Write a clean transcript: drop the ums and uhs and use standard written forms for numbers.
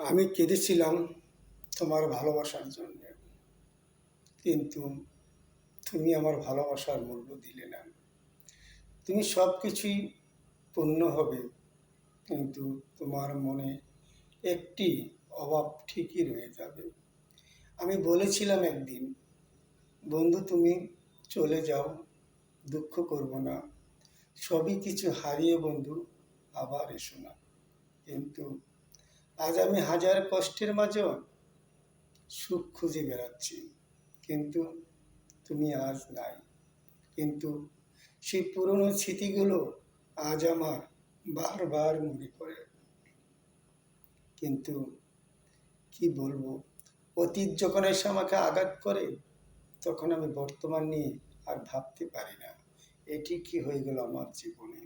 আমি কেঁদেছিলাম তোমার ভালোবাসার জন্য, কিন্তু তুমি আমার ভালোবাসার মূল্য দিলে না। তুমি সব কিছুই পূর্ণ হবে, কিন্তু তোমার মনে একটি অভাব ঠিকই রয়ে যাবে। আমি বলেছিলাম একদিন, বন্ধু তুমি চলে যাও, দুঃখ করব না, সবই কিছু হারিয়ে বন্ধু আবার এসো না। কিন্তু আজ আমি হাজার কষ্টের মাঝেও সুখ খুঁজে বেড়াচ্ছি, কিন্তু তুমি আজ নাই। কিন্তু সেই পুরনো স্মৃতিগুলো আজ আমার বারবার মনে পড়ে। কিন্তু কি বলবো, অতীত যখন এসে আমাকে আঘাত করে, তখন আমি বর্তমান নিয়ে আর ভাবতে পারি না। এটি কি হয়ে গেল আমার জীবনে।